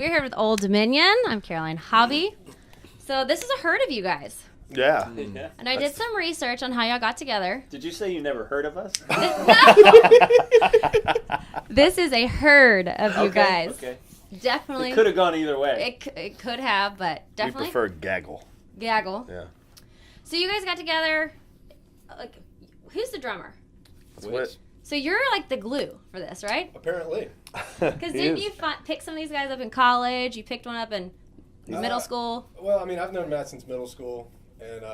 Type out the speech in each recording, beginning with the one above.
We're here with Old Dominion. I'm Caroline Hobby. So this is a herd of you guys. Yeah. And I did some research on how y'all got together. Did you say you never heard of us? This is a herd of you guys. Okay. Definitely. It could have gone either way. It could have, but definitely. We prefer gaggle. Gaggle. Yeah. So you guys got together. Like, who's the drummer? What? So you're like the glue for this, right? Apparently. Because didn't you pick some of these guys up in college? You picked one up in middle school? Well, I mean, I've known Matt since middle school, and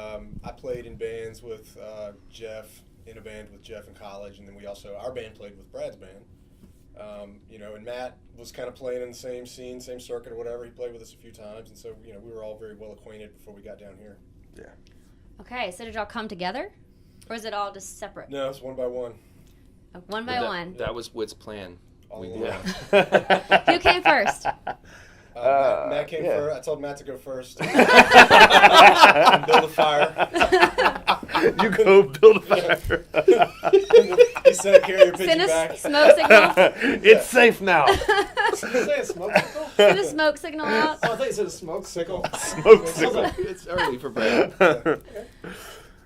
I played in bands with Jeff, in a band with Jeff in college, and then our band played with Brad's band. And Matt was kind of playing in the same scene, same circuit or whatever. He played with us a few times, and so, we were all very well acquainted before we got down here. Yeah. Okay, so did y'all come together? Or is it all just separate? No, it's one by one. One by one. That was Whit's plan. All along. Who came first? Matt came first. I told Matt to go first. And build a fire. You go build a fire. He said, carry your pigeon Send a back. smoke signal. It's safe now. Did you say a smoke signal? Send a smoke signal out. Oh, I thought you said a smoke signal. Smoke signal. It's early for Brad.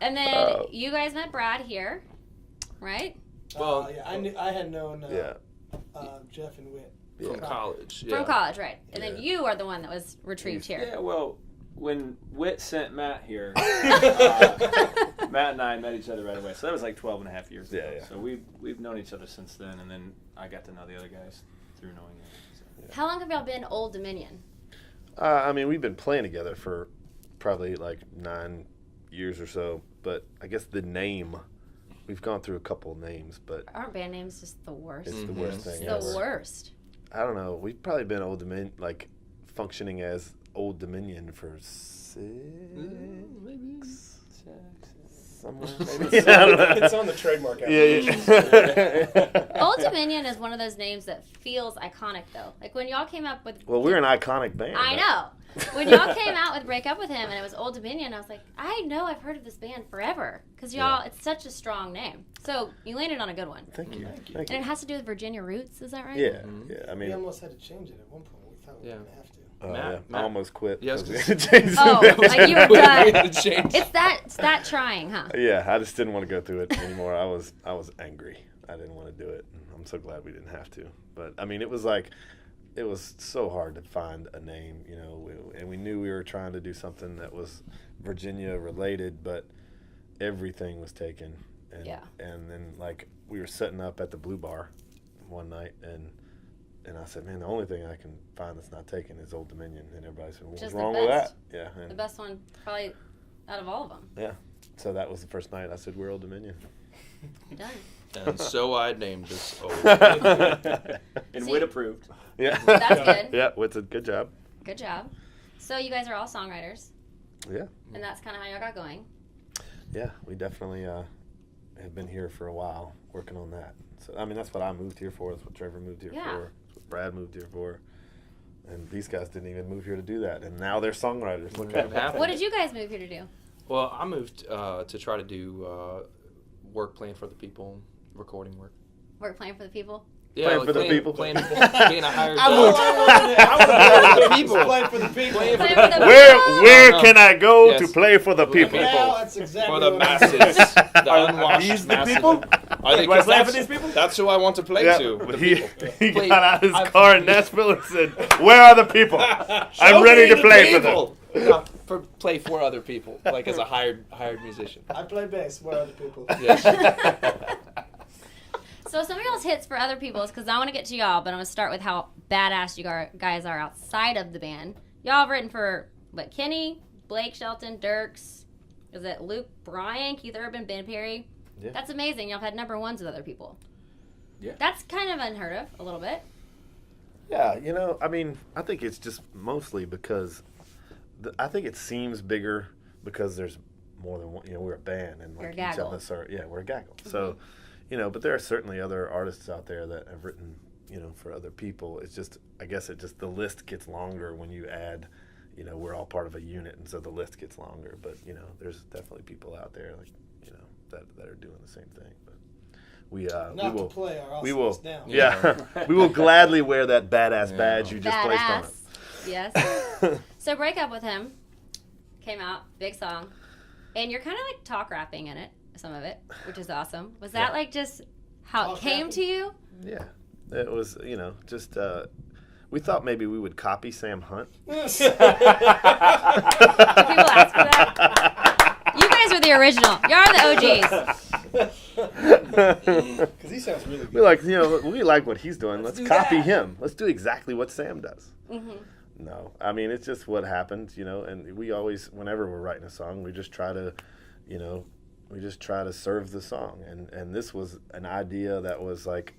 And then you guys met Brad here, right? Well, yeah, I had known Yeah. Jeff and Whit. From college. Yeah. From college, right. And then you are the one that was retrieved here. Yeah, well, when Whit sent Matt here, Matt and I met each other right away. So that was like 12 and a half years ago. Yeah. So we've known each other since then, and then I got to know the other guys through knowing them. So. How long have y'all been Old Dominion? We've been playing together for probably like 9 years or so, but I guess the name, we've gone through a couple names, but Aren't band names just the worst? it's the worst thing It's ever. the worst. I don't know. We've probably been Old Dominion, like functioning as Old Dominion for 6, Maybe. somewhere. Maybe. I don't know. It's on the trademark Yeah. Old Dominion is one of those names that feels iconic, though. Like when y'all came up with... Well, we're an iconic band. I know. When y'all came out with Break Up With Him and it was Old Dominion, I was like, I know I've heard of this band forever. Because y'all, it's such a strong name. So you landed on a good one. Thank you. And it has to do with Virginia roots, is that right? Yeah. I We mean, almost had to change it at one point. We thought we were going to have to. I almost quit. Yeah, I was because gonna we had to change Oh, the name. like you were done. Change. It's that trying, huh? Yeah, I just didn't want to go through it anymore. I was angry. I didn't want to do it. I'm so glad we didn't have to. But I mean, it was so hard to find a name, and we knew we were trying to do something that was Virginia related, but everything was taken. And, and then we were setting up at the Blue Bar one night, and I said, man, the only thing I can find that's not taken is Old Dominion. And everybody said, what's wrong with that? Yeah. And The best one, probably, out of all of them. yeah. So that was the first night I said, we're Old Dominion. Done. And so I named this Old. And Whit approved. Yeah. That's good. Yeah, it's a good job. Good job. So you guys are all songwriters, Yeah. and that's kind of how y'all got going. Yeah, we definitely have been here for a while working on that. So, I mean, that's what I moved here for. That's what Trevor moved here for. That's what Brad moved here for. And these guys didn't even move here to do that. And now they're songwriters. Look at them. What did you guys move here to do? Well, I moved to try to do work playing for the people, recording work. Work playing for the people? Yeah, Playing for the people. Being a hired I moved- I would play for the people. Play for the people. Playing for Play the for the Where can I go Yes. to play for the people? Now that's exactly For the what I masses. The unwashed these the masses. people? I think Do I play for that's, these people? that's who I want to play Yeah, to. but the he people. got out his car in Nashville and said, where are the people? I'm ready to play for them. Play for other people, like as a hired musician. I play bass. What other people? Yes. So some of y'all's hits for other people's, because I want to get to y'all, but I'm going to start with how badass you guys are outside of the band. Y'all have written for, Kenny, Blake Shelton, Dirks, is it Luke Bryan, Keith Urban, Ben Perry? Yeah. That's amazing. Y'all have had number ones with other people. Yeah. That's kind of unheard of, a little bit. Yeah, I mean, I think it's just mostly because I think it seems bigger because there's more than one. We're a band, and We're a each gaggle. of us are. Yeah, we're a gaggle. So, but there are certainly other artists out there that have written, for other people. It's just, I guess the list gets longer when you add, we're all part of a unit, and so the list gets longer. But there's definitely people out there that are doing the same thing. But we Not will to play our we will down. we will gladly wear that badass badge you just placed on Badass. it. Yes. So Break Up With Him came out, big song. And you're kind of like talk rapping in it, some of it, which is awesome. Was that like just how Talk it came rapping? to you? Yeah. It was, just, we thought maybe we would copy Sam Hunt. Do people ask for that? You guys are the original. Y'all are the OGs. Because he sounds really good. We're like, we like what he's doing. Let's do copy that. him. Let's do exactly what Sam does. Mm-hmm. No, I mean, it's just what happened, and we always, whenever we're writing a song, we just try to, serve the song. And this was an idea that was like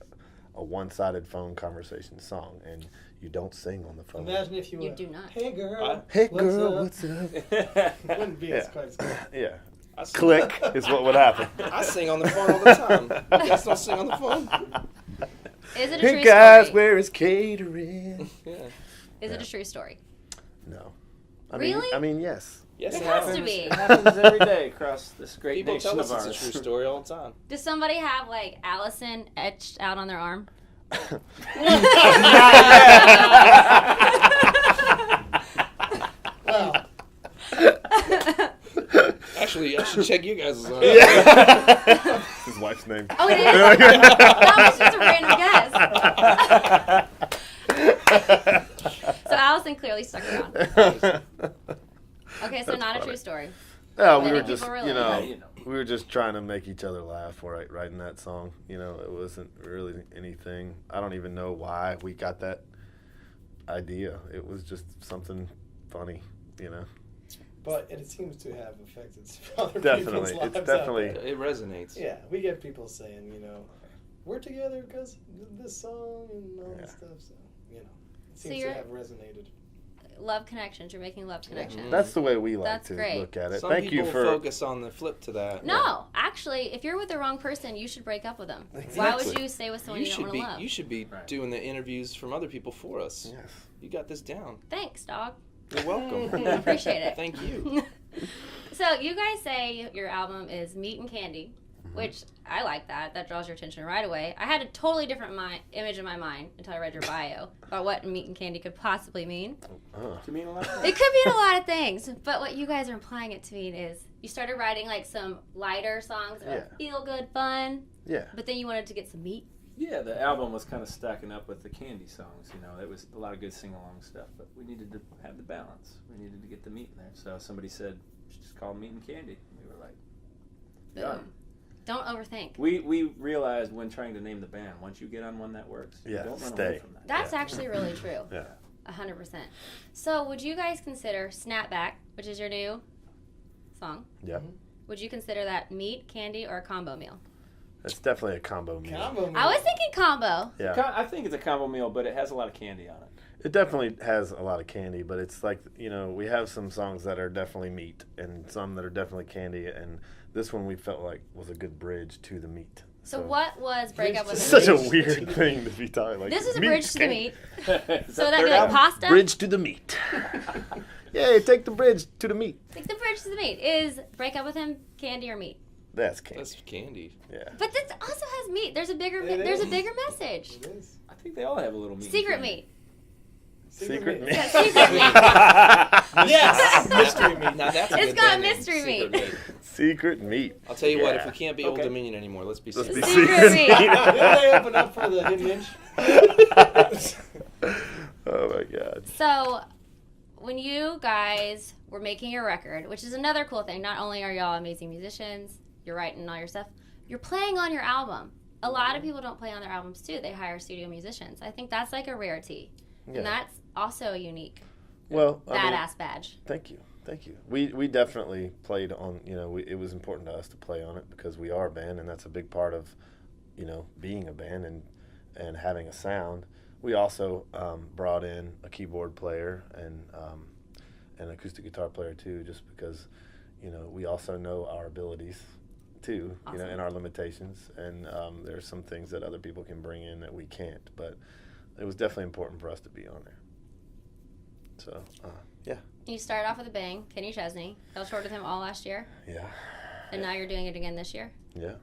a one-sided phone conversation song, and you don't sing on the phone. Imagine if you You went, do not. Hey girl. Hey what's girl, up?" what's up? Wouldn't be as Yeah. quite as good. Yeah. I sing- Click is what would happen. I sing on the phone all the time. You guys don't sing on the phone? Is it a Hey true guys, story? where is catering? Yeah. Is it Yeah. a true story? No. Really? I mean, yes. Yes, It it has to happens. be. It happens every day across this great People nation tell of us ours. it's a true story all the time. Does somebody have like Allison etched out on their arm? Wow. Actually, I should check you guys' on. His wife's name. Oh, it is? That was just a random guess. So Allison clearly stuck around. Okay, so That's not a funny. true story. No, we Many were just, people relate. Yeah, we were just trying to make each other laugh writing that song. It wasn't really anything. I don't even know why we got that idea. It was just something funny, But it seems to have affected other Definitely. people's lives. It's definitely. out there. It resonates. Yeah, we get people saying, we're together because of this song and all Yeah. this stuff. So, it So seems to you're- have resonated. Love connections. You're making love connections. That's the way we like That's to great. look at it. Some Thank you people for. focus on the flip to that. No, actually, if you're with the wrong person, you should break up with them. Why Exactly. would you stay with someone you, don't should want be to love? you should be Right. doing the interviews from other people for us. Yes. You got this down. Thanks, dog. You're welcome. I appreciate it. Thank you. So you guys say your album is Meat and Candy, which I like that. That draws your attention right away. I had a totally different image in my mind until I read your bio about what meat and candy could possibly mean. Uh, Do you mean a lot? It could mean a lot of things, but what you guys are implying it to mean is you started writing like some lighter songs that were like feel good, fun, yeah. but then you wanted to get some meat. Yeah, the album was kind of stacking up with the Candy songs. It was a lot of good sing-along stuff, but we needed to have the balance. We needed to get the meat in there. So somebody said, just call it Meat and Candy. We were like, done. Boom. Don't overthink. We realized when trying to name the band, once you get on one that works, you Yeah, don't run stay. away from that. That's actually really true. Yeah. 100%. So would you guys consider Snapback, which is your new song, Yeah. would you consider that meat, candy, or a combo meal? It's definitely a combo meal. Combo I was thinking combo. Yeah. I think it's a combo meal, but it has a lot of candy on it. It definitely has a lot of candy, but it's like, we have some songs that are definitely meat and some that are definitely candy, and this one we felt like was a good bridge to the meat. So what was Break Up With It's Him? such a weird thing to be talking like. This is a meat, bridge to the candy. meat. Is So that that'd third be like album? pasta? Bridge to the meat. Yeah, take the bridge to the meat. Like the bridge to the meat. Is Break Up With Him candy or meat? That's candy. That's candy. Yeah. But this also has meat. There's a bigger It there's a is. bigger message. It is. I think they all have a little meat. Secret candy. meat. Secret meat. Yeah, secret meat. Yes! Mystery meat. Now that's a It's good got band name, mystery Secret meat. Secret meat. I'll tell you what, if Yeah. we can't be Old Okay. Dominion anymore, let's be Let's Secret. be Secret secret meat. meat. Did they open up for the hidden inch? Oh my god. So when you guys were making your record, which is another cool thing, not only are y'all amazing musicians, you're writing all your stuff, you're playing on your album. A lot of people don't play on their albums too. They hire studio musicians. I think that's like a rarity. Yeah. And that's also a unique Well, I mean, badass badge. thank you. We definitely played on, it was important to us to play on it because we are a band, and that's a big part of, being a band and having a sound. We also brought in a keyboard player and an acoustic guitar player too, just because, we also know our abilities too, Awesome. and our limitations, and there's some things that other people can bring in that we can't, but it was definitely important for us to be on there. So, yeah. You started off with a bang, Kenny Chesney. Y'all toured with him all last year, Yeah. and now you're doing it again this year. Yeah.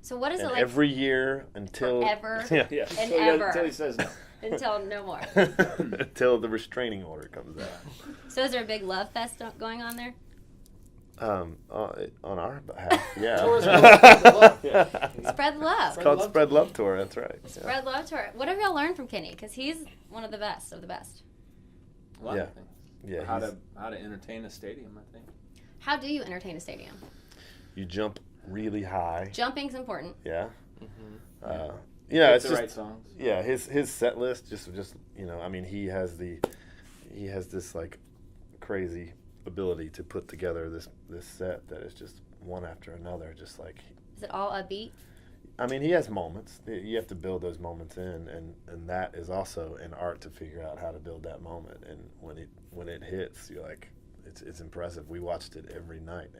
So what is And it like every year until forever? Yeah. Yeah. And Until he ever. until he says no. Until no more. Until the restraining order comes out. So is there a big love fest going on there? On our behalf, yeah. Tours will spread the love. Yeah. Spread love. It's called Spread Love Tour. That's right. Yeah. Spread love tour. What have y'all learned from Kenny? Because he's one of the best of the best. A lot Yeah. of things. Yeah. How to entertain a stadium, I think. How do you entertain a stadium? You jump really high. Jumping's important. Yeah. Mm-hmm. Yeah, Pick it's the just right songs. yeah. His set list just I mean he has this like crazy ability to put together this set that is just one after another, just like. Is it all upbeat? I mean, he has moments. You have to build those moments in, and that is also an art to figure out how to build that moment. And when it hits, you're like, it's impressive. We watched it every night,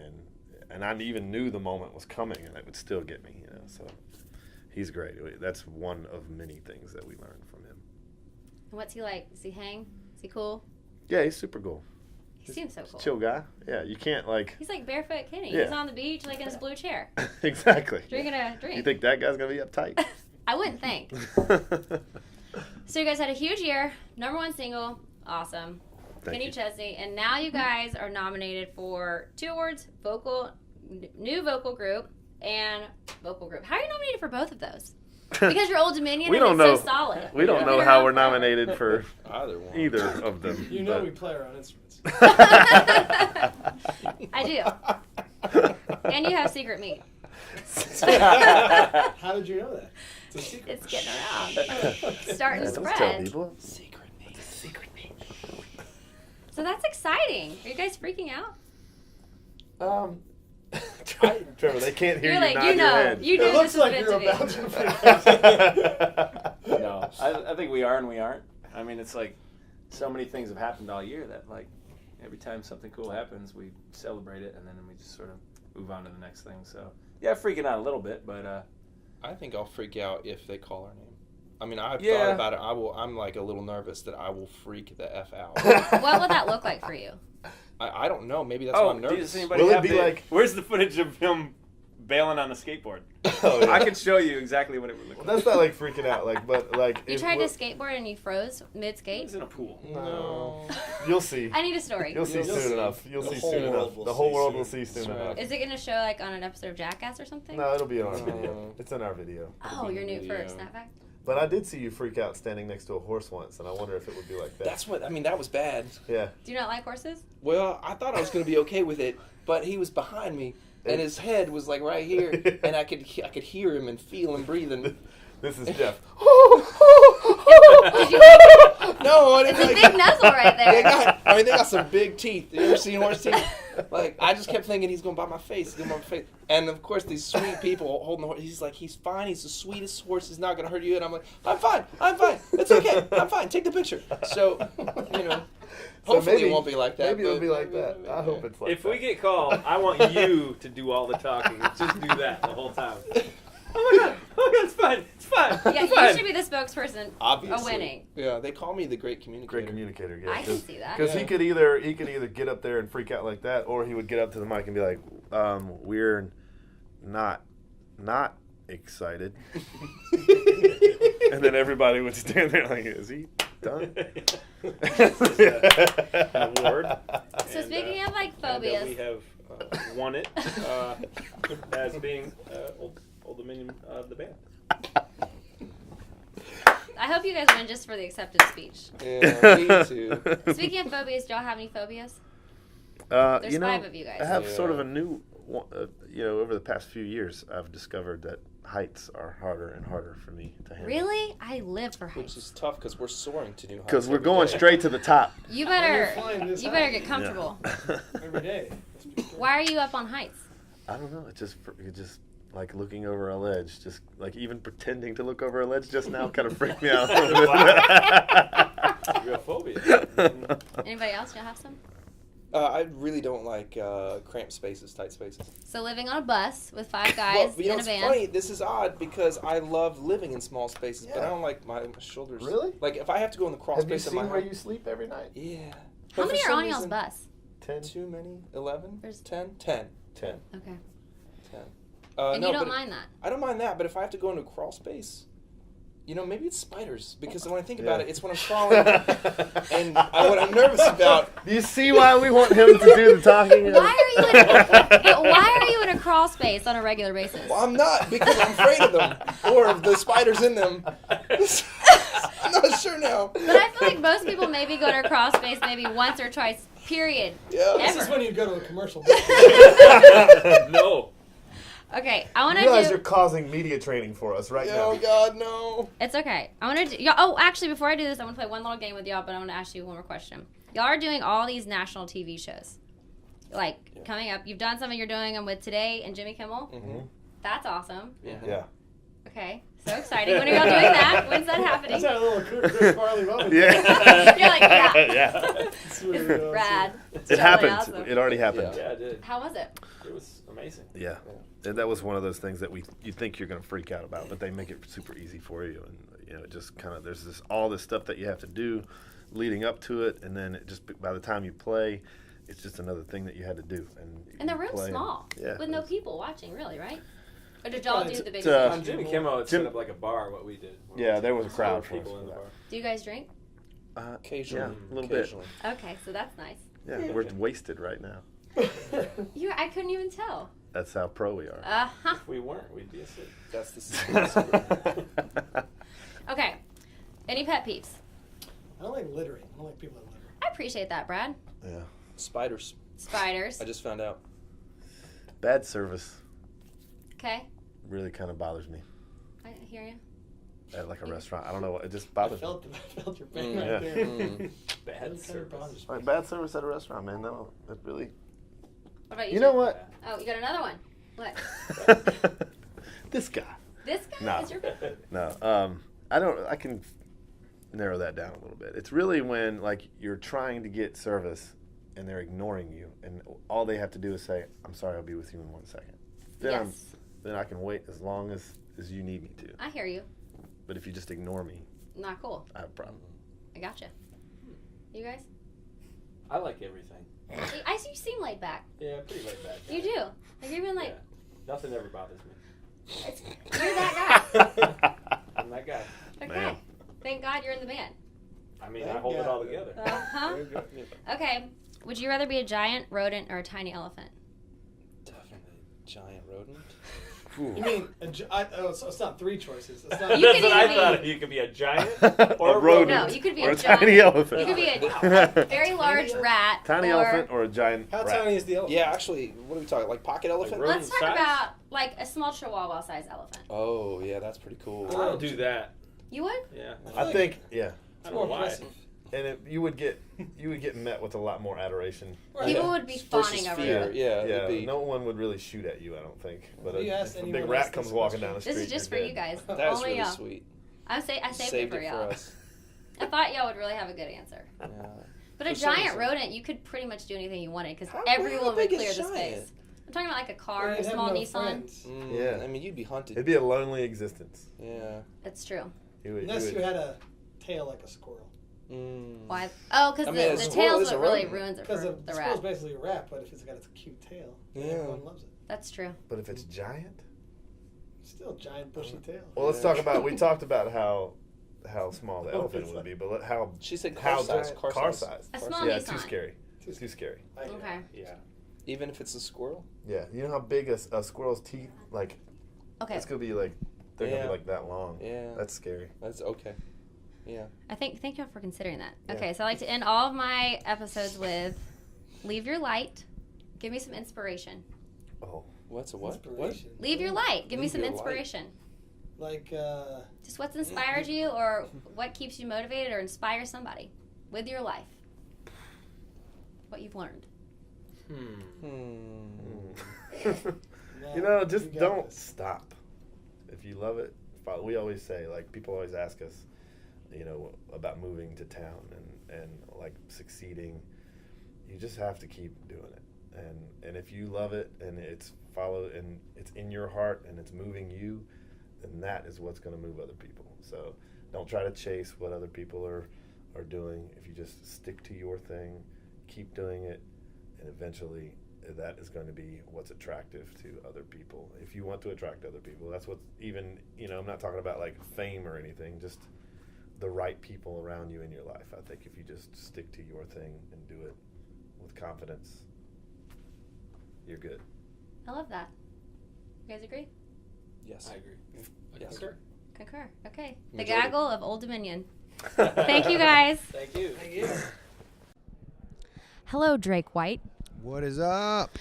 and I even knew the moment was coming, and it would still get me, So he's great. That's one of many things that we learned from him. And what's he like? Does he hang? Is he cool? Yeah, he's super cool. He seems so cool. Chill guy. Yeah, you can't like. He's like barefoot Kenny. Yeah. He's on the beach, like in his blue chair, Exactly. drinking a drink. You think that guy's gonna be uptight? I wouldn't think. So you guys had a huge year, #1 single, awesome. Thank Kenny you. Chesney, and now you guys are nominated for 2 awards: new vocal group and vocal group. How are you nominated for both of those? Because you're Old Dominion We and don't it's know. so solid. We don't You've know been how around we're forever. nominated for Either of them. You know but- we play our own instruments. I do. And you have secret meat. How did you know that? It's a secret. It's getting around. Starting to Don't tell spread. people. Secret meat. So that's exciting. Are you guys freaking out? Trevor, they can't hear You're you like, nod you your know, head. you knew It this looks was like meant you're to be. about to freak out. No, I think we are and we aren't. I mean, it's like so many things have happened all year that like every time something cool happens, we celebrate it and then we just sort of move on to the next thing. So yeah, freaking out a little bit, but I think I'll freak out if they call our name. I mean, I've Yeah. thought about it. I'm like a little nervous that I will freak the F out. What would that look like for you? I don't know. Maybe that's why I'm nervous. does anybody Will it have be the- like- Where's the footage of him bailing on a skateboard? Oh, yeah. I can show you exactly what it would look Well, like. that's not like freaking out, but You if tried to we're- skateboard and you froze It mid-skate? was in a pool. No. You'll see. I need a story. You'll see You'll soon see. enough. You'll The see whole soon world enough. will The whole see world soon. will see soon That's right. enough. Is it going to show like on an episode of Jackass or something? No, it'll be on our No. video. It's in our video. Oh, you're new Video. for Snapback? But I did see you freak out standing next to a horse once, and I wonder if it would be like that. That's what I mean. That was bad. Yeah. Do you not like horses? Well, I thought I was going to be okay with it, but he was behind me, and his head was like right here, and I could hear him and feel him breathing. This is Jeff. Did you like No, I It's didn't a like big nuzzle right They there. got some big teeth. You ever seen horse teeth? Like, I just kept thinking he's going to bite my face. He's going to bite my face. And, of course, these sweet people holding the horse. He's like, he's fine. He's the sweetest horse. He's not going to hurt you. And I'm like, I'm fine. It's okay. I'm fine. Take the picture. So, hopefully maybe- it won't be like that. Maybe it'll but- be like that. I hope it's like If that. we get called, I want you to do all the talking. Just do that the whole time. Oh my god, it's fine. Yeah, It's fine. you should be the spokesperson Obviously. of winning. Yeah, they call me the great communicator. Great communicator, yeah. I can see that. Because Yeah. he could either get up there and freak out like that, or he would get up to the mic and be like, "We're not excited," and then everybody would stand there like, "Is he done?" An award. So speaking of like we phobias, have won it as being Old Dominion of the band. I hope you guys win just for the acceptance speech. Yeah, me too. Speaking of phobias, do y'all have any phobias? There's There's 5 of you guys. I have Yeah. sort of a new, one, over the past few years, I've discovered that heights are harder and harder for me to handle. Really? I live for Which heights. is tough because we're soaring to new heights. Because we're every going day. straight to the top. You When you're better flying this you better high. get comfortable. Every day. Why are you up on heights? I don't know. It just like looking over a ledge, just like even pretending to look over a ledge just now kind of freaked me out a little bit. Real phobia. Anybody else? Y'all have some? I really don't like cramped spaces, tight spaces. So living on a bus with 5 guys Well, you know, in a it's van. funny. This is odd because I love living in small spaces, but Yeah. I don't like my shoulders. Really? Like if I have to go in the crawl Have you space of my seen where house. you sleep every night? Yeah. How But many for are some on y'all's reason- bus? 10? Too many? 11? There's- 10? 10. 10. Okay. 10. And No, you don't but mind that? I don't mind that, but if I have to go into a crawl space, You know, maybe it's spiders, because when I think about it, it's when I'm crawling, and what I'm nervous about. Do you see why we want him to do the talking? Why are you in a crawl space on a regular basis? Well, I'm not, because I'm afraid of them, or of the spiders in them. I'm not sure now. But I feel like most people maybe go to a crawl space maybe once or twice, period. Yeah. This Ever. is when you go to a commercial. No. Okay, I want to You guys do... are causing media training for us right now. Oh, God, no. It's okay. I want to do... Oh, actually, before I do this, I want to play one little game with y'all, but I want to ask you one more question. Y'all are doing all these national TV shows. Like, coming up. You've done some, and you're doing them with Today and Jimmy Kimmel. Mm-hmm. That's awesome. Yeah. Okay, so exciting. When are y'all doing that? When's that happening? That's our little Chris Farley moment. Yeah. You're like, yeah. Yeah. It's really awesome. Rad. It Totally happened. awesome. It already happened. Yeah, I did. How was it? It was amazing. Yeah. And that was one of those things that you think you're going to freak out about, but they make it super easy for you. And, you know, it just kind of, there's all this stuff that you have to do leading up to it. And then it just, by the time you play, it's just another thing that you had to do. And the you room's play small. yeah, With no it's- people watching, really, right? Or did y'all do the big it's, stage? On Jimmy Kimmel had set up like a bar, what we did. Yeah, there was a crowd for people us in the for bar. Do you guys drink? Occasionally. Yeah, a little Occasionally. Okay, so that's nice. bit. Yeah, we're wasted right now. I couldn't even tell. That's how pro we are. Uh-huh. If we weren't, we'd be a city. That's the secret. Okay. Any pet peeves? I don't like littering. I don't like people that litter. I appreciate that, Brad. Yeah. Spiders. Spiders. I just found out. Bad service Okay. really kind of bothers me I hear you. at like a restaurant. I don't know. It just I bothers me. felt your pain Mm, right yeah. there. Mm. Bad Kind of service. bothers me. Like bad service at a restaurant, man. No, it really. What about you? You know Jim? what? Oh, you got another one. What? This guy. This guy No. is your No. I can narrow that down a little bit. It's really when like you're trying to get service and they're ignoring you, and all they have to do is say, "I'm sorry, I'll be with you in 1 second." Yes. Then I can wait as long as you need me to. I hear you. But if you just ignore me, Not cool. I have a problem. I gotcha. You guys? I like everything. I see you seem laid back. Yeah, pretty laid back. You do. Like you're even like, Yeah. Nothing ever bothers me. you're that guy. I'm that guy. Okay. Man. Thank God you're in the band. I mean, I hold it all together. Uh-huh. Very good. Okay. Would you rather be a giant rodent or a tiny elephant? Definitely giant rodent. You mean, so it's not three choices. It's not, You That's could what I either thought. You could be a giant or a rodent. No, you could be or a a tiny giant- elephant. You could be a very large rat. Tiny or, elephant or a giant how rat. tiny is the elephant? Yeah, actually, what are we talking? Like pocket elephant? rodent Let's talk size? about like a small chihuahua-sized elephant. Oh, yeah, that's pretty cool. I'll do that. You would? Yeah. I think, yeah. I It's don't more know why. impressive. And you would get met with a lot more adoration. People Yeah. would be Versus fawning over fear, you. yeah. Yeah, it'd be, no one would really shoot at you, I don't think. But Have you if asked a anyone big else rat this comes walking question? down the street, This is just for you're you dead. guys. that's Only really y'all. sweet. I saved it Saved for it y'all. for us. I thought y'all would really have a good answer. Yeah. But a For some giant reason. rodent, you could pretty much do anything you wanted because How everyone would big is clear the giant? space. I'm talking about like a car, Well, a you'd have small no Nissan. friends. Yeah. I mean, you'd be hunted. It'd be a lonely existence. Yeah. That's true. Unless you had a tail like a squirrel. Mm. Why? Oh, because I mean, a the squirrel tail's is a what really rodent. ruins it Because for a the squirrel's rat. basically a rat, but if it's got its cute tail, Yeah. everyone loves it. That's true. But if it's giant? Still a giant bushy tail. Well, let's Yeah. talk about, we talked about how small the elephant it's would like- be, but how She said how car size. giant- Car size. size. A Car small Yeah, Nissan. too scary. Too scary. I get it. Okay. Yeah. Even if it's a squirrel? Yeah, you know how big a squirrel's teeth, like, Okay. it's gonna be like, they're gonna Yeah. be like that long. Yeah. That's scary. That's okay. Yeah. Thank y'all for considering that. Yeah. Okay, so I like to end all of my episodes with leave your light, give me some inspiration. Oh. What's a what? What? Inspiration. Leave your light, give me Leave some your light. inspiration. Like, Just what's inspired you or what keeps you motivated or inspire somebody with your life. What you've learned. You know, just got don't this. stop. If you love it, we always say, like, people always ask us, you know, about moving to town and like succeeding. You just have to keep doing it. And if you love it and it's in your heart and it's moving you, then that is what's going to move other people. So don't try to chase what other people are doing. If you just stick to your thing, keep doing it, and eventually that is going to be what's attractive to other people. If you want to attract other people, that's what, even, I'm not talking about like fame or anything, just the right people around you in your life. I think if you just stick to your thing and do it with confidence, you're good. I love that. You guys agree? Yes. I agree. Yes. Concur. Okay. The Majority. gaggle of Old Dominion. Thank you, guys. Thank you. Thank you. Hello, Drake White. What is up?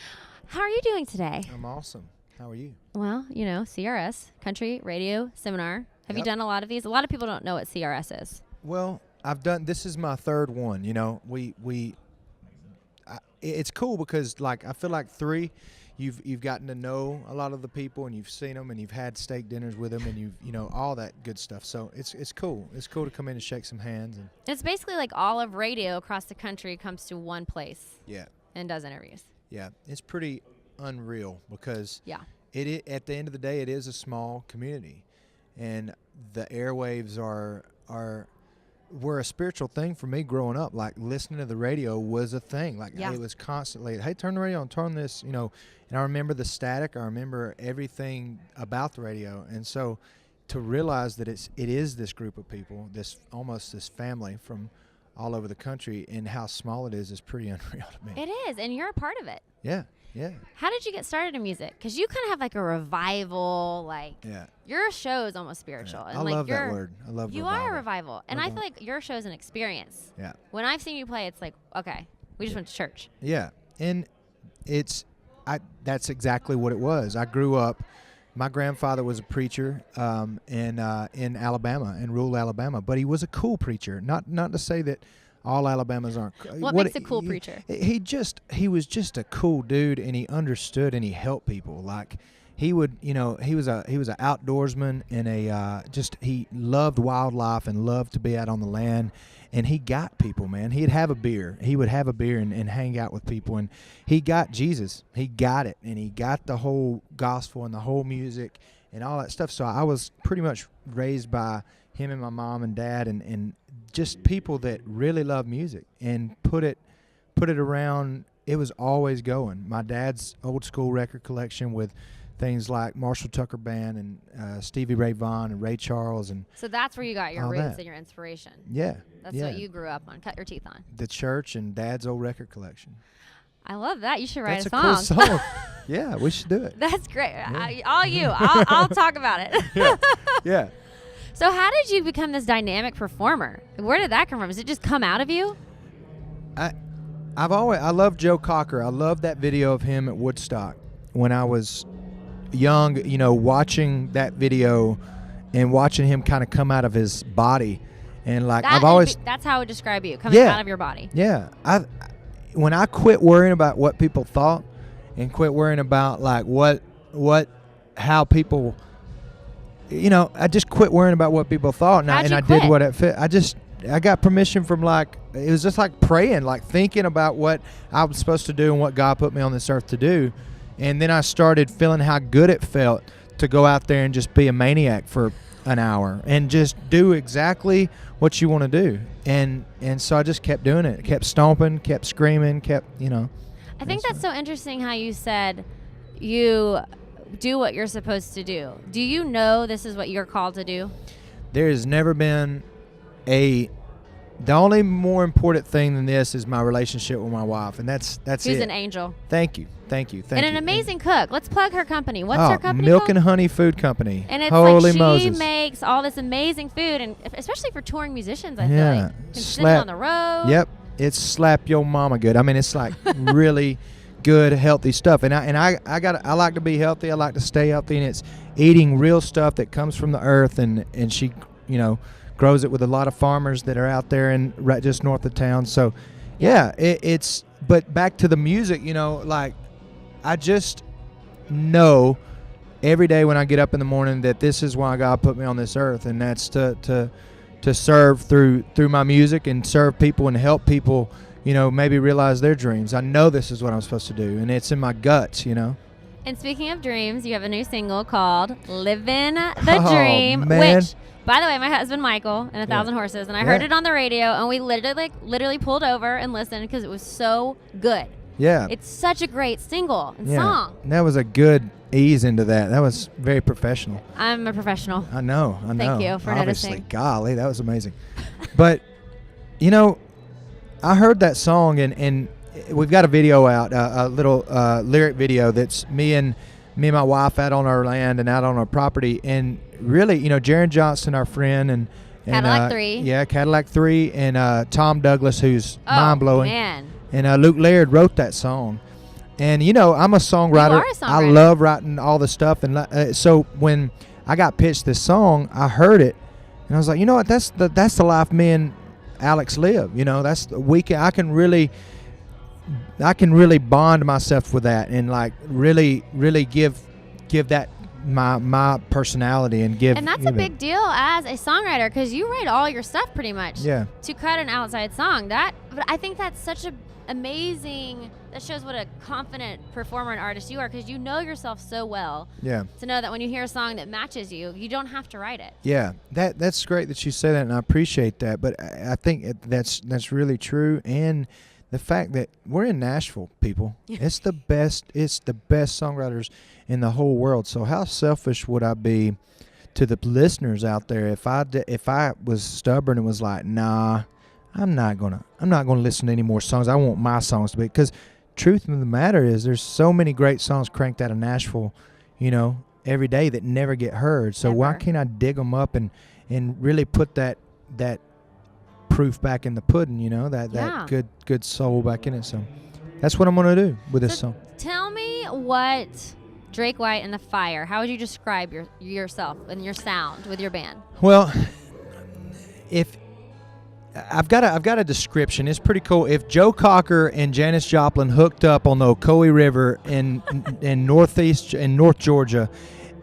How are you doing today? I'm awesome. How are you? Well, CRS, Country Radio Seminar. Have you Yep. done a lot of these? A lot of people don't know what CRS is. Well, this is my third one. It's cool because like I feel like 3, you've gotten to know a lot of the people and you've seen them and you've had steak dinners with them and you've all that good stuff. So it's cool. It's cool to come in and shake some hands and It's basically like all of radio across the country comes to one place yeah. and does interviews. Yeah, it's pretty unreal because Yeah. it at the end of the day, it is a small community, and the airwaves were a spiritual thing for me growing up. Like listening to the radio was a thing. Like Yeah. it was constantly, hey, turn the radio on, turn this, And I remember the static. I remember everything about the radio, and so to realize that it is this group of people, almost this family from all over the country, and how small it is pretty unreal to me. It is, and you're a part of it. Yeah, yeah, How did you get started in music? Because you kind of have like a revival, like yeah. your show is almost spiritual. Yeah. And I like love that you're- word. I love You revival. are a revival, and I Love feel like your show's an experience. Yeah. When I've seen you play, it's like, okay, we just went to church. Yeah, and that's exactly what it was. I grew up. My grandfather was a preacher in Alabama, in rural Alabama, but he was a cool preacher. Not to say that all Alabamas aren't. What makes a cool preacher? He was just a cool dude, and he understood and he helped people. Like he would, he was an outdoorsman and he loved wildlife and loved to be out on the land. And he got people, man. He'd have a beer. He would have a beer and hang out with people. And he got Jesus. He got it. And he got the whole gospel and the whole music and all that stuff. So I was pretty much raised by him and my mom and dad and just people that really love music and put it around. It was always going. My dad's old school record collection with things like Marshall Tucker Band and Stevie Ray Vaughan and Ray Charles and So that's where you got your all roots that. and your inspiration. yeah. That's yeah. what you grew up on. Cut your teeth on. The church and Dad's old record collection. I love that. You should write That's a a song. cool song. Yeah, we should do it. That's great. I'll talk about it. Yeah. So how did you become this dynamic performer? Where did that come from? Does it just come out of you? I love Joe Cocker. I love that video of him at Woodstock when I was young, watching that video and watching him kind of come out of his body. And like That's how I would describe you, coming Yeah. out of your body. Yeah. When I quit worrying about what people thought and quit worrying about like how people, I just quit worrying about what people thought and How'd you I quit? did what it fit. I got permission from it was just like praying, like thinking about what I was supposed to do and what God put me on this earth to do. And then I started feeling how good it felt to go out there and just be a maniac for an hour and just do exactly what you want to do. And so I just kept doing it, kept stomping, kept screaming, I think that's so interesting how you said you do what you're supposed to do. Do you know this is what you're called to do? There has never been the only more important thing than this is my relationship with my wife, and that's She's it. an angel. Thank you. And an amazing cook. Let's plug her company. What's Oh, her company Milk called? and Honey Food Company. And it's Holy like she Moses. makes all this amazing food, and especially for touring musicians, I feel Yeah. like. Consider on the road. Yep. It's slap your mama good. I mean, it's like really good, healthy stuff. And I like to be healthy. I like to stay healthy, and it's eating real stuff that comes from the earth. And she, grows it with a lot of farmers that are out there and right just north of town. So, yeah, it's. But back to the music, like I just know every day when I get up in the morning that this is why God put me on this earth, and that's to serve through my music and serve people and help people, maybe realize their dreams. I know this is what I'm supposed to do, and it's in my guts, And speaking of dreams, you have a new single called Livin the Dream, man. which, by the way, my husband Michael and 1,000 Horses, and I heard it on the radio, and we literally pulled over and listened because it was so good. Yeah. It's such a great single and Yeah. song. That was a good ease into that. That was very professional. I'm a professional. I know. Thank you for Obviously. noticing. Golly, that was amazing. But, I heard that song, and we've got a video out, a little lyric video that's me and my wife out on our land and out on our property. And really, Jaron Johnson, our friend, and Cadillac 3. Yeah, Cadillac 3, and Tom Douglas, who's mind-blowing. Man. And Luke Laird wrote that song. And, I'm a songwriter. You are a songwriter. I love writing all the stuff. And so when I got pitched this song, I heard it. And I was like, you know what? That's the life me and Alex live. That's the weekend. I can really bond myself with that and, like, really give that my personality and give. And that's a big deal as a songwriter because you write all your stuff pretty much. Yeah. To cut an outside song. But I think that's such a amazing. That shows what a confident performer and artist you are because you know yourself so well. Yeah. To know that when you hear a song that matches you, you don't have to write it. Yeah, that's great that you say that, and I appreciate that. But I think that's really true, and the fact that we're in Nashville, people, it's the best songwriters in the whole world. So how selfish would I be to the listeners out there if I was stubborn and was like, nah, I'm not gonna listen to any more songs. I want my songs to be, because truth of the matter is there's so many great songs cranked out of Nashville, every day that never get heard. So why can't I dig them up and really put that proof back in the pudding, that good soul back in it. So that's what I'm gonna do with this song. Tell me what Drake White and the Fire. How would you describe yourself and your sound with your band? Well, if I've got a description. It's pretty cool. If Joe Cocker and Janis Joplin hooked up on the Ocoee River in North Georgia,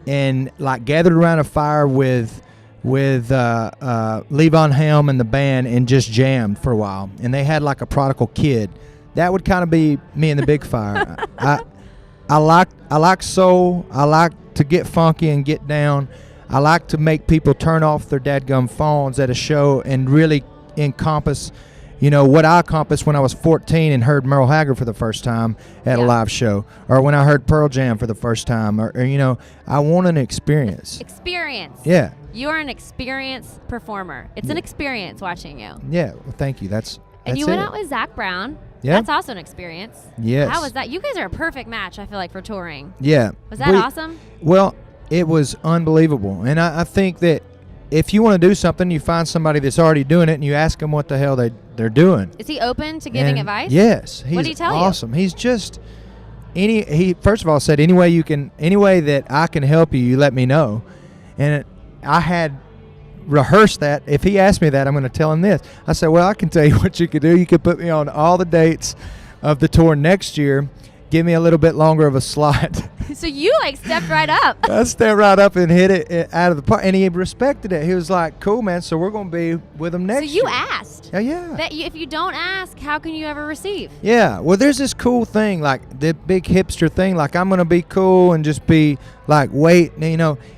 and like gathered around a fire with Levon Helm and the band and just jammed for a while, and they had like a prodigal kid, that would kind of be me and the Big Fire. I like soul. I like to get funky and get down. I like to make people turn off their dadgum phones at a show and really encompass, what I accomplished when I was 14 and heard Merle Haggard for the first time at a live show, or when I heard Pearl Jam for the first time, or I want an experience. Experience. Yeah. You are an experienced performer. It's an experience watching you. Yeah. Well, thank you. That's and you went out with Zac Brown. Yeah. That's also an experience. Yes. How was that? You guys are a perfect match, I feel like, for touring. Yeah. Was that awesome? Well, it was unbelievable. And I think that if you want to do something, you find somebody that's already doing it and you ask them what the hell they're doing. Is he open to giving advice? Yes. He's what did he tell awesome. you? He's just he first of all said, any way that I can help you, you let me know. And I had rehearsed that. If he asked me that, I'm going to tell him this. I said, well, I can tell you what you could do. You could put me on all the dates of the tour next year. Give me a little bit longer of a slot. So you stepped right up. I stepped right up and hit it out of the park, and he respected it. He was like, "Cool, man. So we're gonna be with him next year." So you asked. Oh, yeah. That if you don't ask, how can you ever receive? Yeah. Well, there's this cool thing, like the big hipster thing. Like I'm gonna be cool and just be like, wait.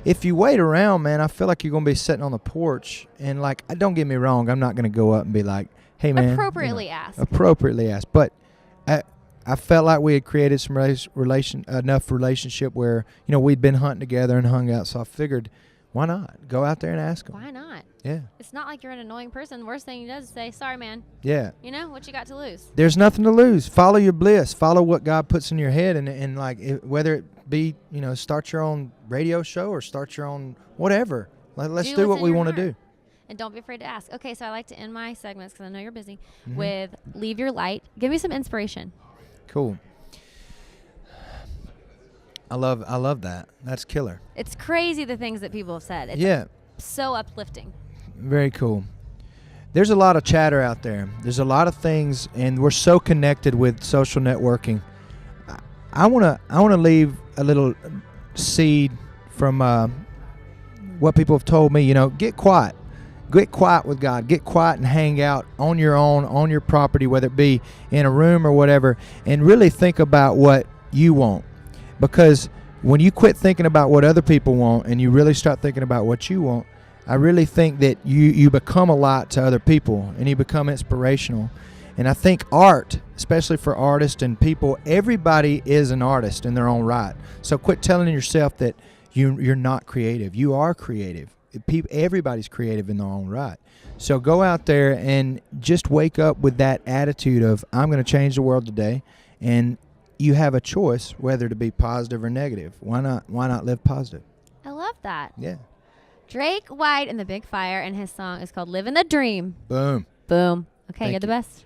If you wait around, man, I feel like you're gonna be sitting on the porch, and like, don't get me wrong, I'm not gonna go up and be like, "Hey, man." Appropriately ask. Appropriately ask, but I felt like we had created some enough relationship where we'd been hunting together and hung out. So I figured, why not go out there and ask them? Why not? Yeah. It's not like you're an annoying person. The worst thing he does is say, "Sorry, man." Yeah. What you got to lose? There's nothing to lose. Follow your bliss. Follow what God puts in your head, and like whether it be start your own radio show or start your own whatever. Let's do what we want to do. And don't be afraid to ask. Okay, so I like to end my segments because I know you're busy with "Leave Your Light." Give me some inspiration. Cool. I love that. That's killer. It's crazy the things that people have said. It's so uplifting. Very cool. There's a lot of chatter out there. There's a lot of things, and we're so connected with social networking. I wanna leave a little seed from what people have told me. Get quiet. Get quiet with God. Get quiet and hang out on your own, on your property, whether it be in a room or whatever, and really think about what you want. Because when you quit thinking about what other people want and you really start thinking about what you want, I really think that you become a lot to other people and you become inspirational. And I think art, especially for artists and people, everybody is an artist in their own right. So quit telling yourself that you're not creative. You are creative. Everybody's creative in their own right. So go out there and just wake up with that attitude of, I'm going to change the world today. And you have a choice whether to be positive or negative. Why not live positive? I love that. Yeah. Drake White and the Big Fire, and his song is called Livin the Dream. Boom. Boom. Okay, Thank you're the you. best.